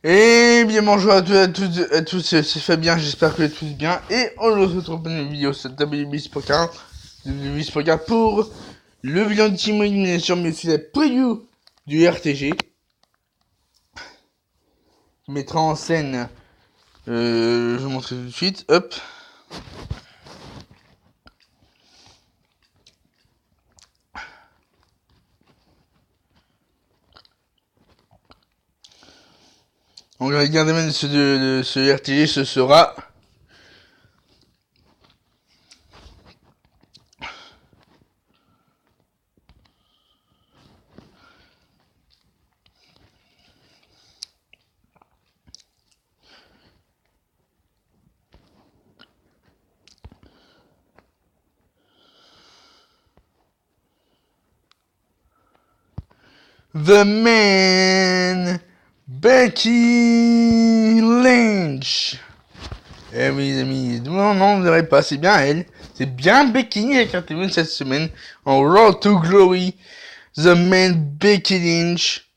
Et bien bonjour à tous, c'est Fabien, j'espère que vous êtes tous bien. Et on se retrouve pour une vidéo sur WBS Poker pour le bilan de Team Elimination, mais aussi la preview du RTG. Je mettrai en scène, je vous montre tout de suite, hop. Donc le gardien de ce RTG, ce sera... The Man, Becky Lynch. Eh oui les amis, non, vous n'aurez pas, c'est bien elle. C'est bien Becky qui a cartonné cette semaine en Road to Glory. The Man, Becky Lynch.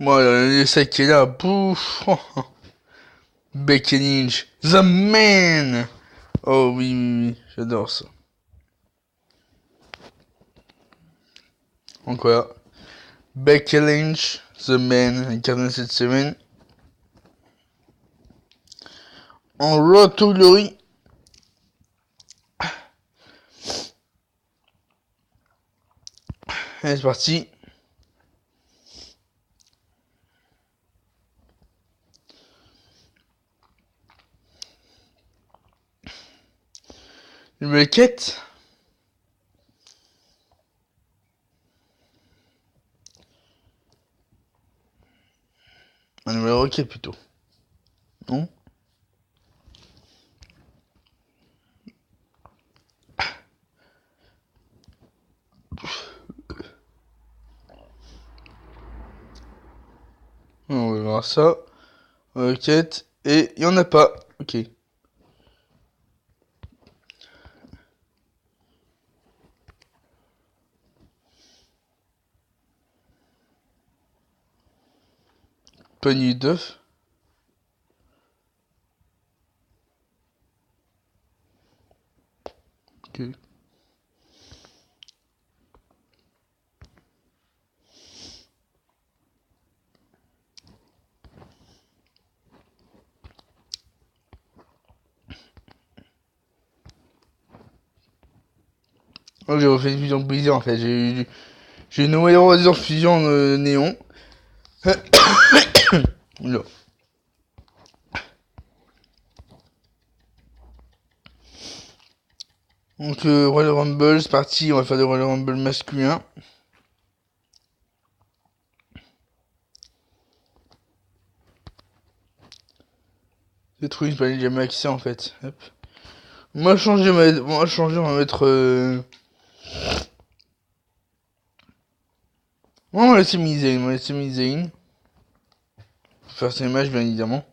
Voilà, le sac qui est là, pouf. Becky Lynch, The Man. Oh oui, j'adore ça. Donc voilà, Becky Lynch, The Man, incarné cette semaine en Road to Glory. Allez, c'est parti. Une quête. Un nouvel requête plutôt. Non? On va voir ça. Requête. Et il n'y en a pas. Ok. Panier d'œufs. Ok. Oh, j'ai refait une fusion brisée en fait. J'ai une nouvelle fusion néon. Là. Donc Royal Rumble, c'est parti, on va faire le Royal Rumble masculin. J'ai trouvé une palette jamais accès en fait. Hop. On va changer, on va mettre... On va laisser Mizane, Pour faire ses matchs bien évidemment.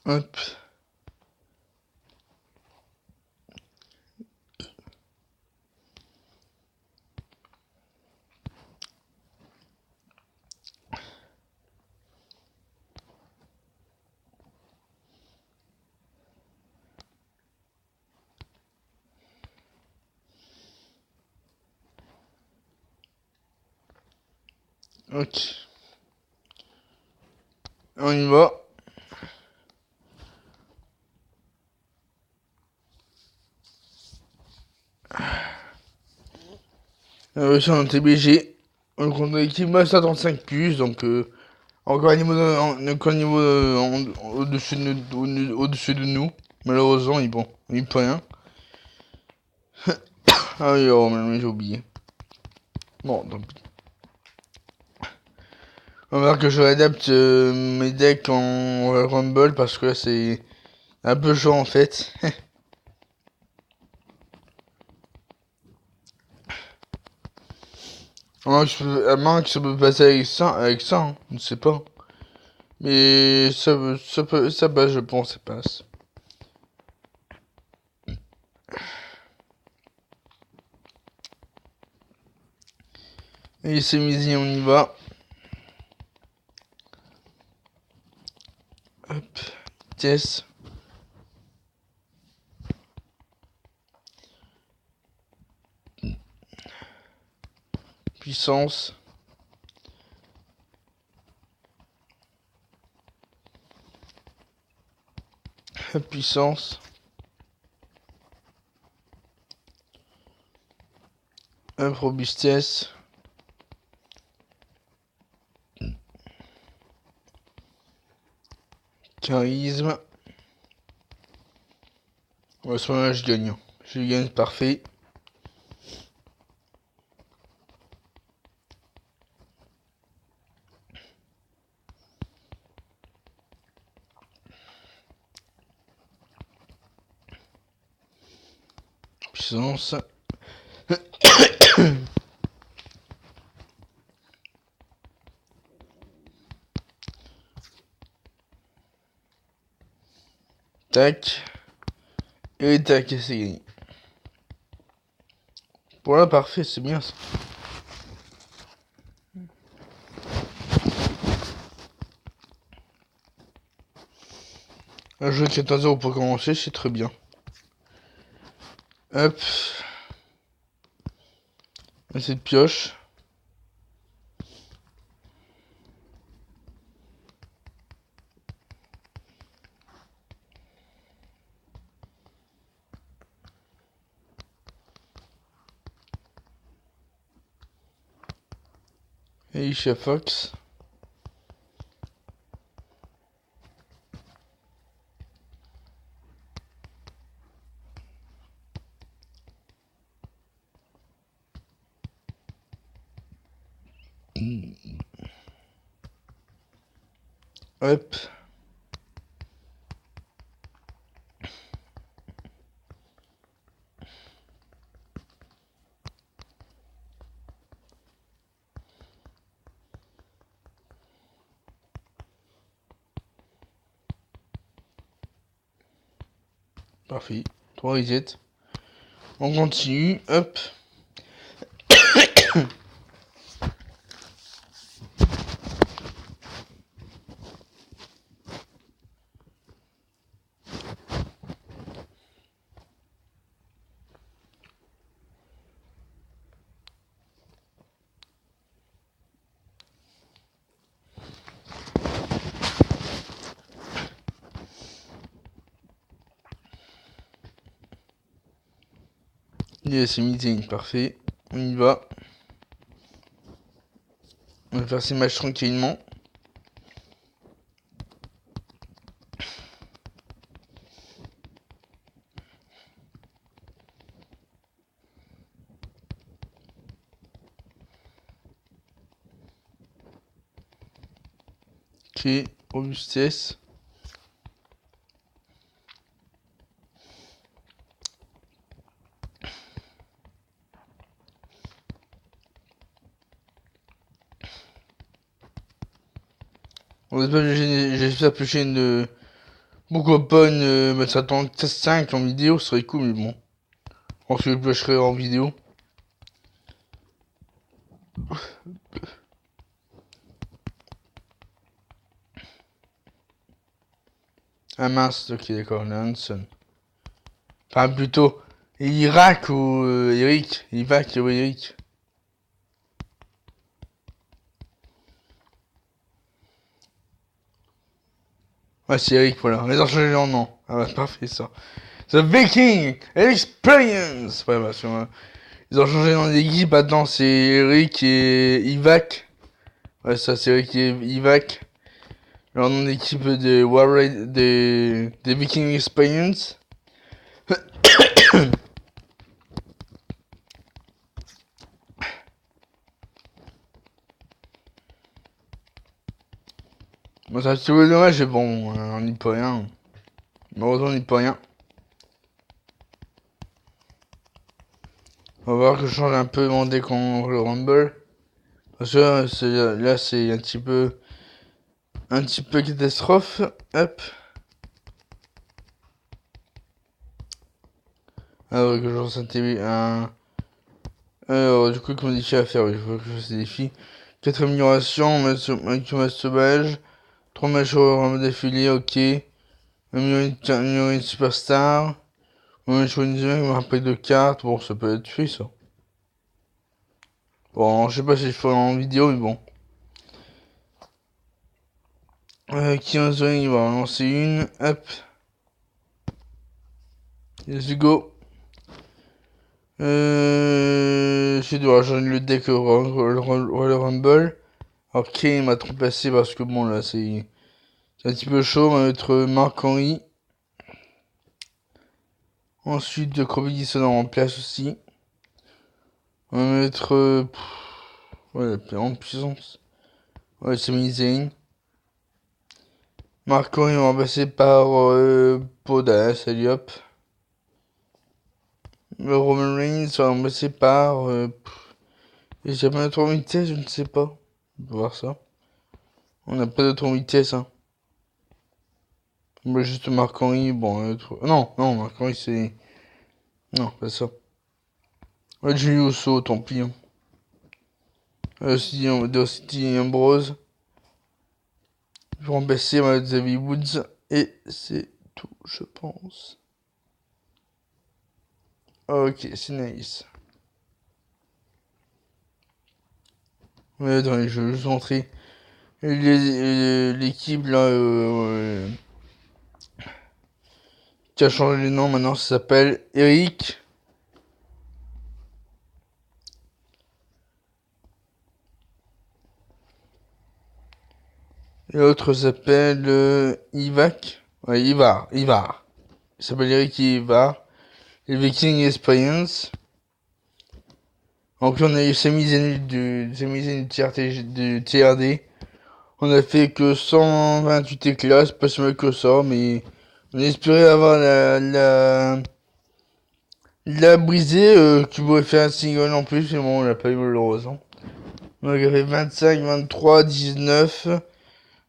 Hop. Ok. On y va. Sur un TBG. On compte l'équipe Master 35 plus, donc encore un niveau, au-dessus de nous. Malheureusement, il peut rien. Ah oui, oh, mais j'ai oublié. Bon, donc. On va voir que je réadapte mes decks en Rumble parce que là c'est un peu chaud en fait. À moins que ça peut passer avec ça, hein, je ne sais pas. Mais ça passe, je pense, ça passe. Et c'est midi, on y va. Hop, vitesse. Puissance. Puissance. Robustesse. Charisme. À ce moment-là, je gagne. Je gagne, parfait. Puissance. Tac. Et tac, et c'est gagné. Voilà, parfait, c'est bien ça. Un jeu 14 € pour commencer, c'est très bien. Hop. Cette pioche. Et chez Fox. Hop. Parfait. 3 resets. On continue. Hop. Yes, meeting, parfait. On y va. On va faire ces matchs tranquillement. Ok, robustesse. On va pas j'espère pêcher une. Pourquoi pas mettre ça en test 5 en vidéo, ce serait cool, mais bon. Je pense que je le pêcherai en vidéo. Ah mince, ok, d'accord, Lanson. Enfin, plutôt. Irak ou Eric. Irak ou Eric. Ouais, c'est Eric, voilà. On les a changé en nom. Ah bah, parfait, ça. The Viking Experience. Ouais, bah, ils ont changé dans l'équipe. Maintenant, c'est Eric et Ivac. Ouais, ça, c'est Eric et Ivac. Leur nom d'équipe de Warraid, des Viking Experience. Bon, ça, c'est dommage, mais bon, on n'y peut rien. Malheureusement, on n'y peut rien. On va voir que je change un peu mon deck en Rumble. Parce que là, c'est un petit peu catastrophe. Hop. Alors que je ressens Alors, du coup, comme défi à faire, oui, je vois que je fais ces défis. 4 améliorations, masse sauvage. 3 matchs en d'affilée, ok. Améliorer une superstar. On va choisir un pack de cartes. Bon, ça peut être fait, ça. Bon, je sais pas si je ferai en vidéo, mais bon. Qui en zone, il va en lancer une. Hop. Let's go. Je dois rejoindre le deck Royal Rumble. Alors, Kane m'a trop passé parce que bon, là, c'est un petit peu chaud. On va mettre Marc-Henri. Ensuite, de Crobby en place aussi. On va mettre. Ouais, en puissance. Ouais, c'est Zayn. Marc-Henri, on va passer par Poda, salut hop. Le Roman Reigns, on va passer par. J'ai pas d'autre vitesse, je ne sais pas. On va voir ça. On n'a pas d'autre vitesse, hein. Bah, juste Marc-Henri, bon. Non, Marc-Henri, c'est. Non, pas ça. Ouais, Julio Uso, tant pis. Hein. Dusty Ambrose. Je vais remplacer Xavier Woods. Et c'est tout, je pense. Ok, c'est nice. Mais attendez, je vais juste montrer l'équipe là qui a changé de nom maintenant, ça s'appelle Eric. Et l'autre s'appelle Ivac. Ouais, Ivar. Il s'appelle Eric et Ivar. Les Viking Experience. Donc on a eu Sami Zayn de TRD. On a fait que 128 éclats, c'est pas si mal que ça, mais on espérait avoir la brisée qui pourrait faire un single en plus, mais bon, on l'a pas eu malheureusement. Donc il y avait 25, 23, 19,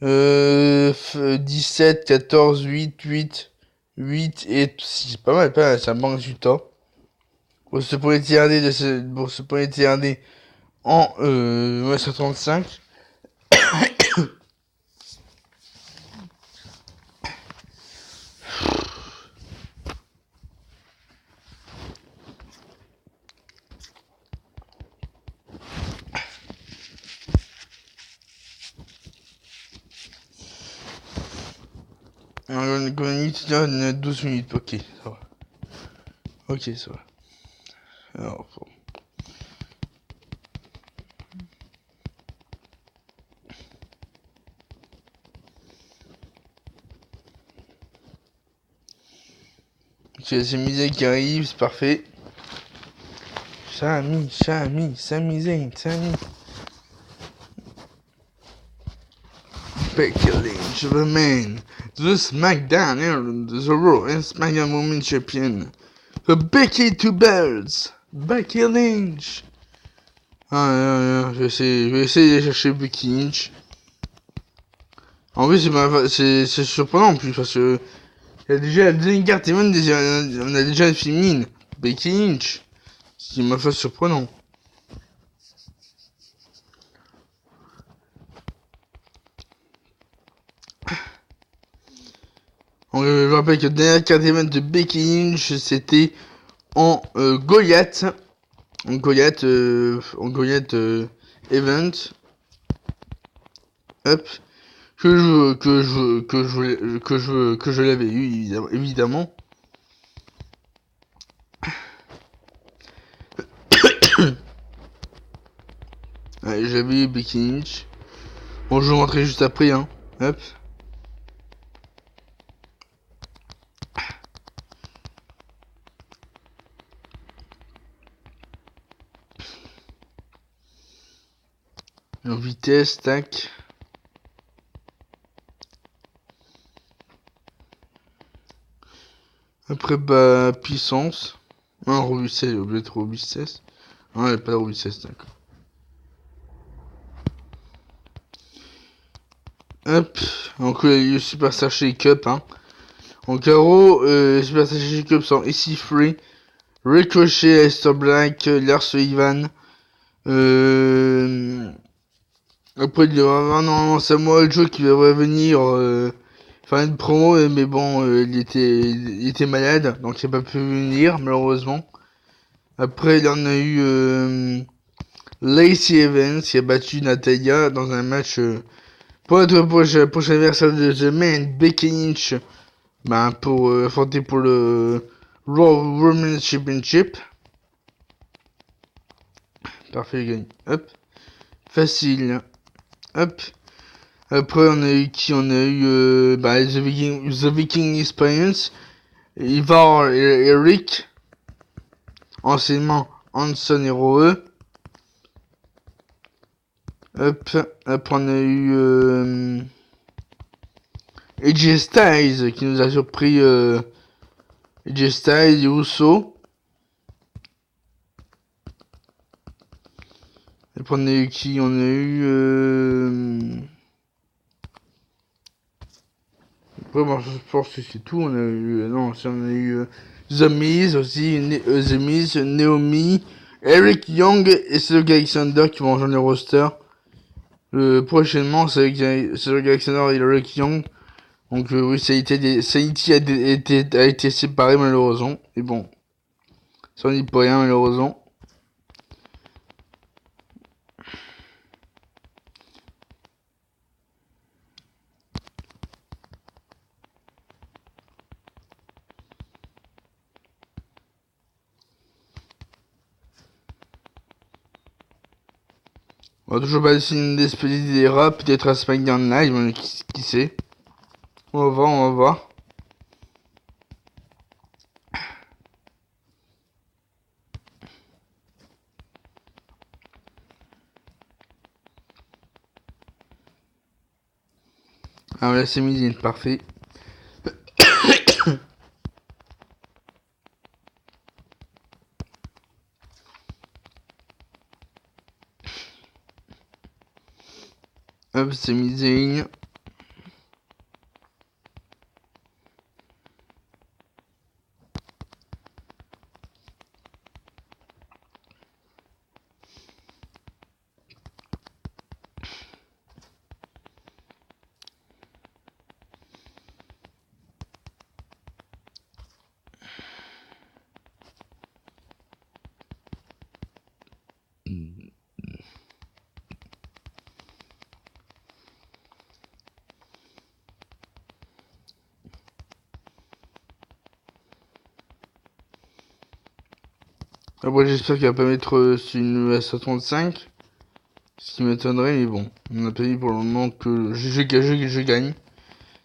17, 14, 8, 8 et 6. Pas mal, ça manque du temps. Pour ce premier TRD en 1935. On a 12 minutes, ok, ça va. Ok, ça va. Alors, bon. Ok, c'est Misé qui arrive, c'est parfait. Sami Zayn. Becky Lynch, the man, the SmackDown, the Raw and SmackDown Women's Champion, the Becky Two Belts, Becky Lynch. Ah, je vais essayer de chercher Becky Lynch. En plus, c'est surprenant en plus parce que il y a déjà la deuxième carte et même on a déjà une féminine, Becky Lynch. Ce qui m'a fait surprenant. Je rappelle que la dernière carte event de Becky Lynch, c'était en Goliath. En Goliath event. Hop. Que je l'avais eu, évidemment. Ouais, j'avais eu Becky Lynch. Bon, je vais montrer juste après, hein. Hop. En vitesse, tac. Après, bah, puissance. Non, robustesse, j'ai oublié de robustesse. Non, elle n'a pas de robustesse, d'accord. Hop. Donc, le Superstar Shake Up, hein. En carreau, Superstar Shake Up sont ici free. Ricochet, Aleister Black, Lars Sullivan. Après, il y aura normalement Samoa Joe qui devrait venir faire une promo, mais bon, il était malade, donc il n'a pas pu venir, malheureusement. Après, il y en a eu Lacey Evans qui a battu Natalia dans un match pour être prochain adversaire de The Man, Becky Lynch, pour affronter pour le Raw Women's Championship. Parfait, gagne. Hop. Facile. Hop. Après, on a eu qui? On a eu The Viking Experience, Ivar et Eric, anciennement Hanson et Roe. Hop. Après, on a eu AJ Styles qui nous a surpris. AJ Styles, Uso. Après, on a eu qui? On a eu. Après, bon, je pense que c'est tout. On a eu. Non, on a eu The Miz aussi. The Miz, Naomi, Eric Young et Cedric Alexander qui vont rejoindre le roster. Prochainement, Cedric Alexander et Eric Young. Donc, oui, ça a été séparé malheureusement. Et bon, ça on n'y peut rien malheureusement. On va toujours pas essayer d'espérer des rats, peut-être à SmackDown Live, mais qui sait. On va voir. Ah là c'est midi, parfait. Hop, c'est midi. Après, j'espère qu'il va pas mettre une S35. Ce qui m'étonnerait, mais bon. On a pas dit pour le moment que je gagne.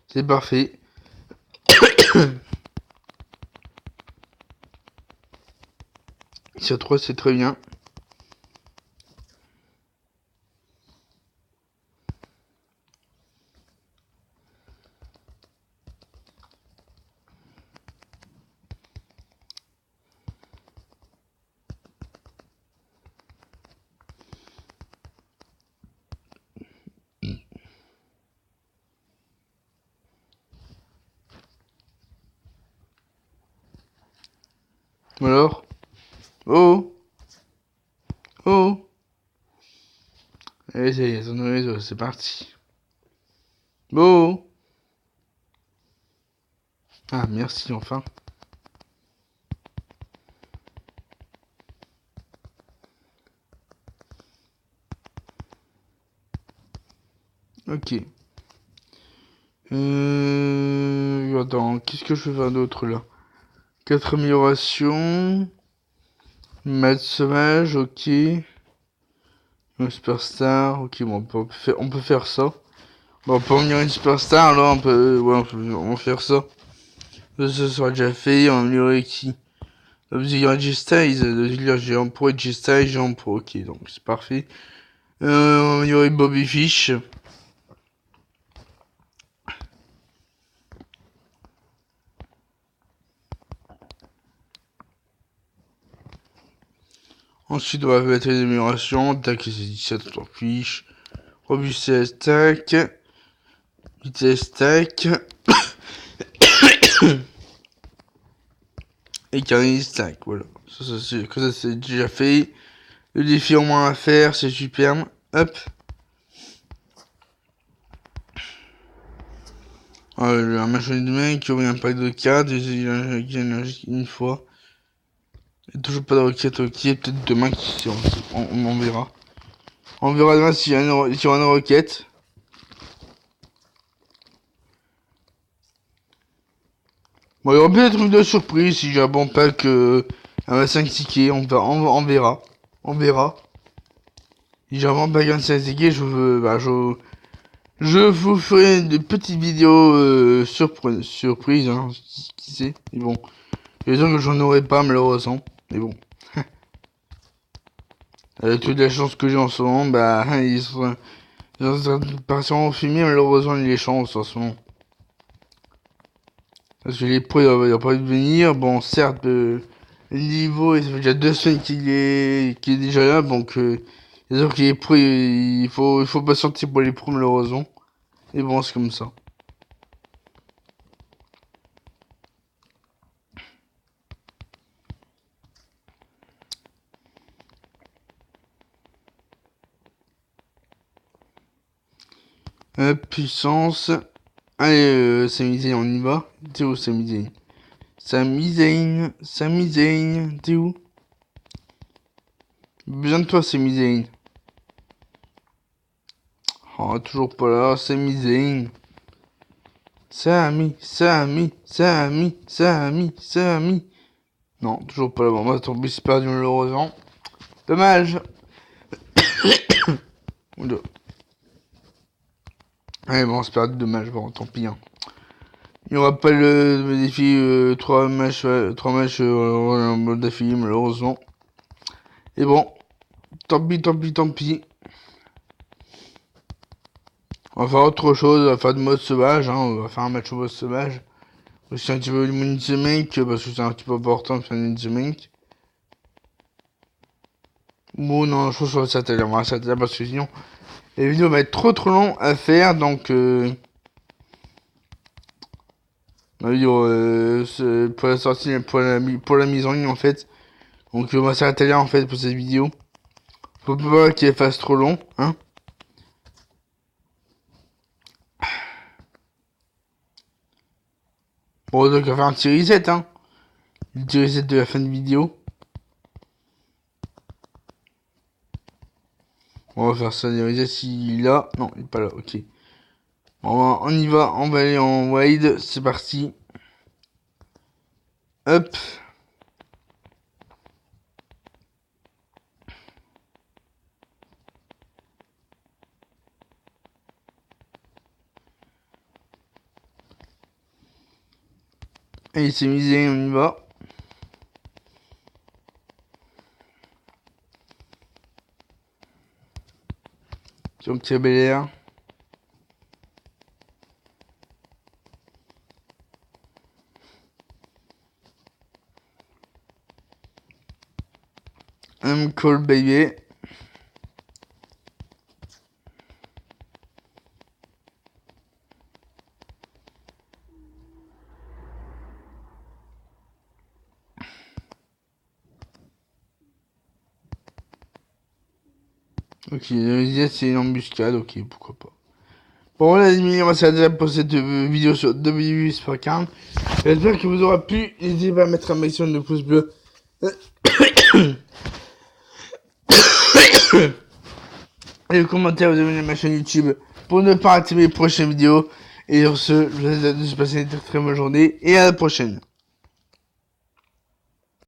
C'est parfait. Sur 3, c'est très bien. Alors? Oh! Oh! Allez, ça y est, c'est parti. Oh! Ah, merci, enfin. Ok. Attends, qu'est-ce que je vais faire d'autre là? 4 améliorations. Match sauvage, ok. Un superstar, ok, bon, on peut faire ça. Bon, pour venir une superstar, là, on va faire ça. Ça sera déjà fait, on va améliorer qui? On va dire G-Styles, géant pro et G-Styles, géant pro, ok, donc c'est parfait. On va améliorer Bobby Fish. Ensuite, on va mettre les améliorations. Tac, c'est 17 sur fiche. Robustesse, tac. Vitesse, tac. et carry stack, voilà. Ça c'est déjà fait. Le défi en moins à faire, c'est superbe. Hop. Un machin de mec qui aurait un pack de cartes, il en a juste une fois. Il n'y a toujours pas de requête, ok, peut-être demain, on verra. On verra demain s'il y a une requête. Bon, il y aura peut-être une de surprise si j'ai un bon pack à 5 tickets, on verra. On verra. Si j'ai un bon pack à 5 tickets, je vous ferai des petites vidéos surprises, hein, qui sait. Mais bon, les gens que j'en aurai pas malheureusement. Mais bon. Avec toute la chance que j'ai en ce moment, bah, ils sont partiellement filmés, malheureusement, les chances en ce moment. Parce que les pros, il n'y a pas de venir. Bon, certes, le niveau, ça fait déjà 2 semaines qu'il est déjà là, donc, c'est sûr que les pros, il faut patienter pour les pros, malheureusement. Et bon, c'est comme ça. Puissance. Allez, Sami Zayn, on y va. T'es où, Sami Zayn? Sami Zayn, t'es où? Besoin de toi, Sami Zayn. Oh, toujours pas là, Sami Zayn. Sami. Non, toujours pas là. Bon, moi, ton bus perdu, malheureusement. Dommage. Allez, bon, c'est perdu, dommage. Bon, tant pis. Hein. Il n'y aura pas le défi 3 matchs en mode d'affilée, malheureusement. Et bon, tant pis. On va faire autre chose, on va faire du mode sauvage, hein, on va faire un match au mode sauvage. Aussi un petit peu de Ninja Mink, parce que c'est un petit peu important de faire Ninja Mink. Bon, non, je pense qu'on va s'atteler, parce que sinon, les vidéos vont être trop long à faire, donc on va dire, pour la sortie, pour la mise en ligne en fait. Donc on va s'arrêter là en fait pour cette vidéo. Faut pas qu'elle fasse trop long, hein. Bon, donc on va faire un petit reset, hein. Un petit reset de la fin de vidéo. On va faire ça, des resets s'il est là. Non, il est pas là, ok. Bon, on y va, on va aller en wide, c'est parti. Hop. Et c'est misé, on y va. Sur petit Bel Air. I'm cool baby. Ok, c'est une embuscade, ok, pourquoi pas. Bon, les amis, on va s'arrêter pour cette vidéo sur WWE. J'espère que vous aura plu. N'hésitez pas à mettre un maximum de pouces bleus. Et le commentaire, vous abonnez à ma chaîne YouTube pour ne pas rater mes prochaines vidéos. Et sur ce, je vous souhaite de passer une très bonne journée et à la prochaine.